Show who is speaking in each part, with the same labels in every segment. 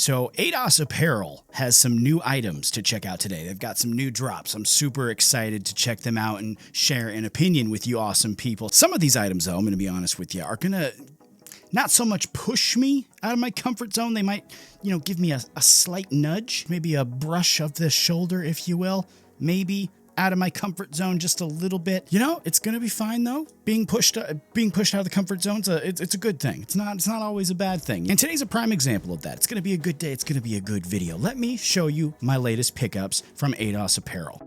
Speaker 1: So AETOS Apparel has some new items to check out today. They've got some new drops. I'm super excited to check them out and share an opinion with you awesome people. Some of these items, though, I'm going to be honest with you, are going to not so much push me out of my comfort zone. They might, give me a slight nudge, maybe a brush of the shoulder, if you will, maybe out of my comfort zone just a little bit. It's going to be fine though. Being pushed out of the comfort zone, it's a good thing. It's not always a bad thing. And today's a prime example of that. It's going to be a good day. It's going to be a good video. Let me show you my latest pickups from AETOS Apparel.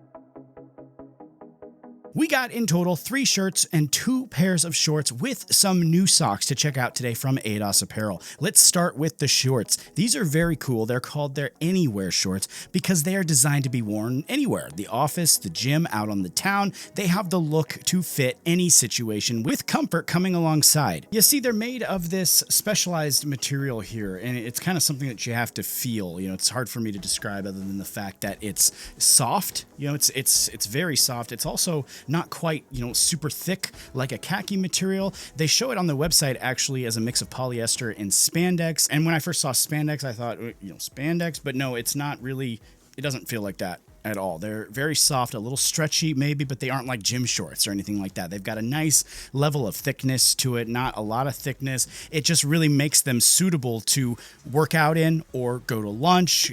Speaker 1: We got in total 3 shirts and 2 pairs of shorts with some new socks to check out today from AETOS Apparel. Let's start with the shorts. These are very cool. They're called their Anywhere shorts because they are designed to be worn anywhere. The office, the gym, out on the town. They have the look to fit any situation with comfort coming alongside. You see, they're made of this specialized material here, and it's kind of something that you have to feel. It's hard for me to describe other than the fact that it's soft. It's very soft. It's also not quite, super thick like a khaki material. They show it on the website actually as a mix of polyester and spandex. And when I first saw spandex, I thought, spandex, but no, it's not really, it doesn't feel like that at all. They're very soft, a little stretchy maybe, but they aren't like gym shorts or anything like that. They've got a nice level of thickness to it, not a lot of thickness. It just really makes them suitable to work out in or go to lunch,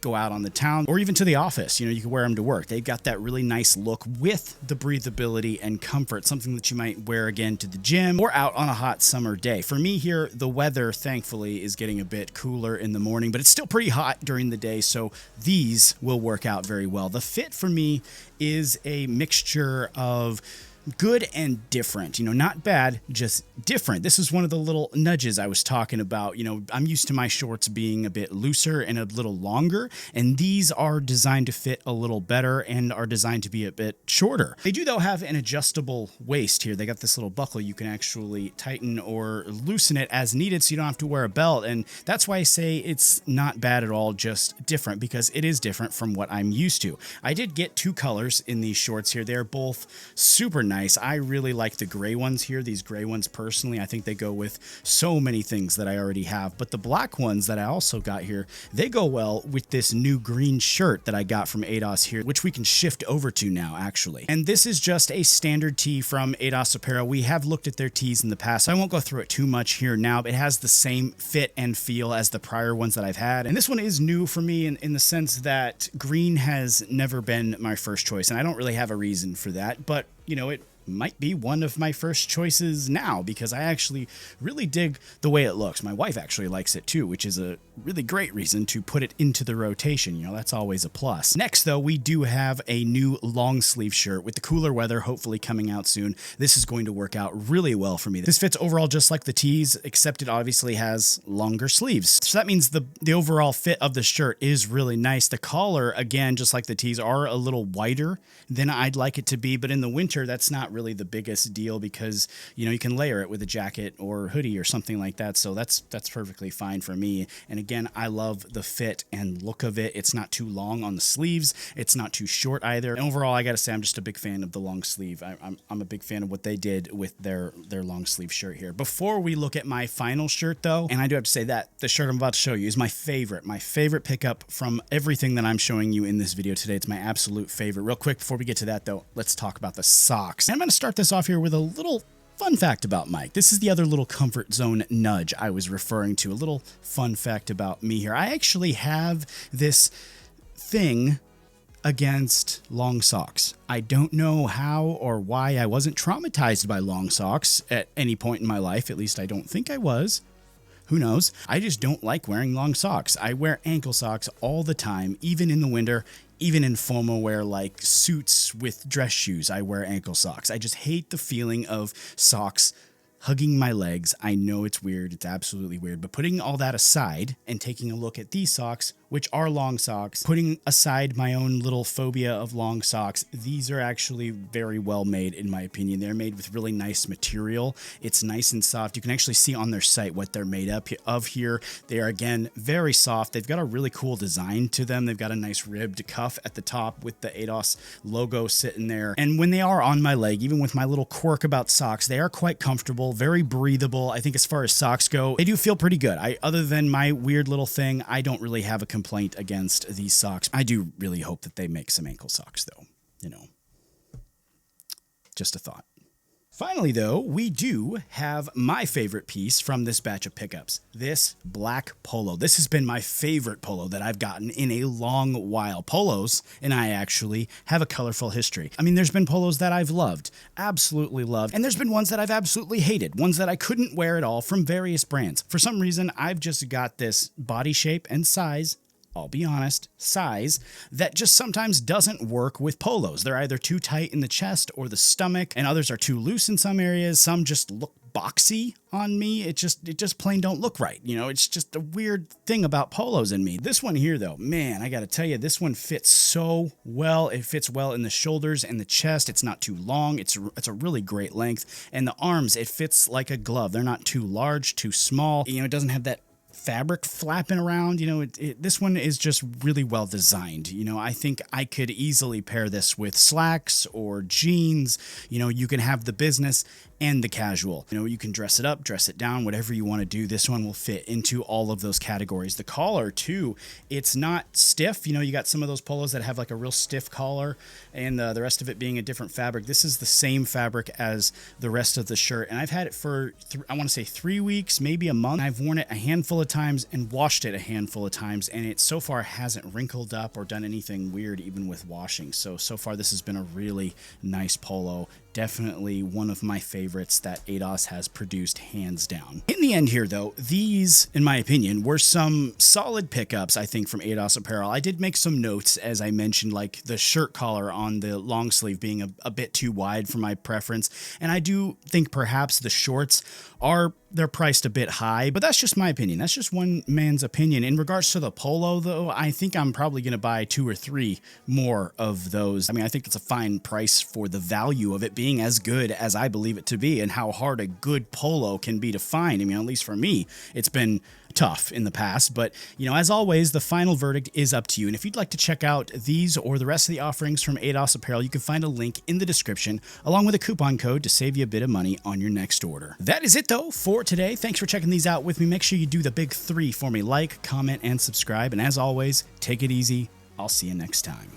Speaker 1: go out on the town or even to the office. You can wear them to work. They've got that really nice look with the breathability and comfort, something that you might wear again to the gym or out on a hot summer day. For me here, the weather thankfully is getting a bit cooler in the morning, but it's still pretty hot during the day, so these will work out very well. The fit for me is a mixture of good and different, not bad, just different. This is one of the little nudges I was talking about. I'm used to my shorts being a bit looser and a little longer, and these are designed to fit a little better and are designed to be a bit shorter. They do though have an adjustable waist here. They got this little buckle you can actually tighten or loosen it as needed, so you don't have to wear a belt. And that's why I say it's not bad at all, just different, because it is different from what I'm used to. I did get 2 colors in these shorts here. They're both super nice. I really like the gray ones here. These gray ones personally, I think they go with so many things that I already have. But the black ones that I also got here, they go well with this new green shirt that I got from AETOS here, which we can shift over to now actually. And this is just a standard tee from AETOS Apparel. We have looked at their tees in the past, so I won't go through it too much here now. It has the same fit and feel as the prior ones that I've had. And this one is new for me in the sense that green has never been my first choice. And I don't really have a reason for that, but it might be one of my first choices now because I actually really dig the way it looks. My wife actually likes it too, which is a really great reason to put it into the rotation. That's always a plus. Next though, we do have a new long sleeve shirt with the cooler weather hopefully coming out soon. This is going to work out really well for me. This fits overall just like the tees, except it obviously has longer sleeves. So that means the overall fit of the shirt is really nice. The collar, again, just like the tees, are a little wider than I'd like it to be, but in the winter, that's not really the biggest deal because you can layer it with a jacket or hoodie or something like that, so that's perfectly fine for me. And again, I love the fit and look of it. It's not too long on the sleeves, it's not too short either, and overall I gotta say I'm just a big fan of the long sleeve. I'm a big fan of what they did with their long sleeve shirt here. Before we look at my final shirt though, and I do have to say that the shirt I'm about to show you is my favorite pickup from everything that I'm showing you in this video today. It's my absolute favorite. Real quick before we get to that though, let's talk about the socks. And I'm going to start this off here with a little fun fact about Mike. This is the other little comfort zone nudge I was referring to. A little fun fact about me here. I actually have this thing against long socks. I don't know how or why I wasn't traumatized by long socks at any point in my life. At least I don't think I was. Who knows? I just don't like wearing long socks. I wear ankle socks all the time, even in the winter, even in formal wear like suits with dress shoes. I wear ankle socks. I just hate the feeling of socks hugging my legs. I know it's weird. It's absolutely weird. But putting all that aside and taking a look at these socks, which are long socks. Putting aside my own little phobia of long socks, these are actually very well made in my opinion. They're made with really nice material. It's nice and soft. You can actually see on their site what they're made up of here. They are, again, very soft. They've got a really cool design to them. They've got a nice ribbed cuff at the top with the AETOS logo sitting there. And when they are on my leg, even with my little quirk about socks, they are quite comfortable, very breathable. I think as far as socks go, they do feel pretty good. Other than my weird little thing, I don't really have a complaint against these socks. I do really hope that they make some ankle socks though, you know, just a thought. Finally, though, we do have my favorite piece from this batch of pickups, this black polo. This has been my favorite polo that I've gotten in a long while. Polos and I actually have a colorful history. I mean, there's been polos that I've loved, absolutely loved, and there's been ones that I've absolutely hated, ones that I couldn't wear at all from various brands. For some reason, I've just got this body shape and size, I'll be honest, size that just sometimes doesn't work with polos. They're either too tight in the chest or the stomach, and others are too loose in some areas. Some just look boxy on me. It just plain don't look right. You know, it's just a weird thing about polos in me. This one here though, man, I gotta tell you, this one fits so well. It fits well in the shoulders and the chest. It's not too long. It's a really great length. And the arms, it fits like a glove. They're not too large, too small. You know, it doesn't have that fabric flapping around. You know, this one is just really well designed. You know, I think I could easily pair this with slacks or jeans. You know, you can have the business and the casual. You know, you can dress it up, dress it down, whatever you want to do. This one will fit into all of those categories. The collar too, it's not stiff. You know, you got some of those polos that have like a real stiff collar and the rest of it being a different fabric. This is the same fabric as the rest of the shirt. And I've had it for, I want to say 3 weeks, maybe a month. I've worn it a handful of times and washed it a handful of times. And it so far hasn't wrinkled up or done anything weird even with washing. So far this has been a really nice polo. Definitely one of my favorites that AETOS has produced, hands down. In the end here though, these, in my opinion, were some solid pickups, I think, from AETOS Apparel. I did make some notes, as I mentioned, like the shirt collar on the long sleeve being a bit too wide for my preference. And I do think perhaps the shorts they're priced a bit high, but that's just my opinion. That's just one man's opinion. In regards to the polo though, I think I'm probably going to buy 2 or 3 more of those. I mean, I think it's a fine price for the value of it being as good as I believe it to be and how hard a good polo can be to find. I mean, at least for me, it's been tough in the past, but you know, as always, the final verdict is up to you. And if you'd like to check out these or the rest of the offerings from AETOS Apparel, you can find a link in the description along with a coupon code to save you a bit of money on your next order. That is it though for today. Thanks for checking these out with me. Make sure you do the big 3 for me: like, comment, and subscribe. And as always, take it easy. I'll see you next time.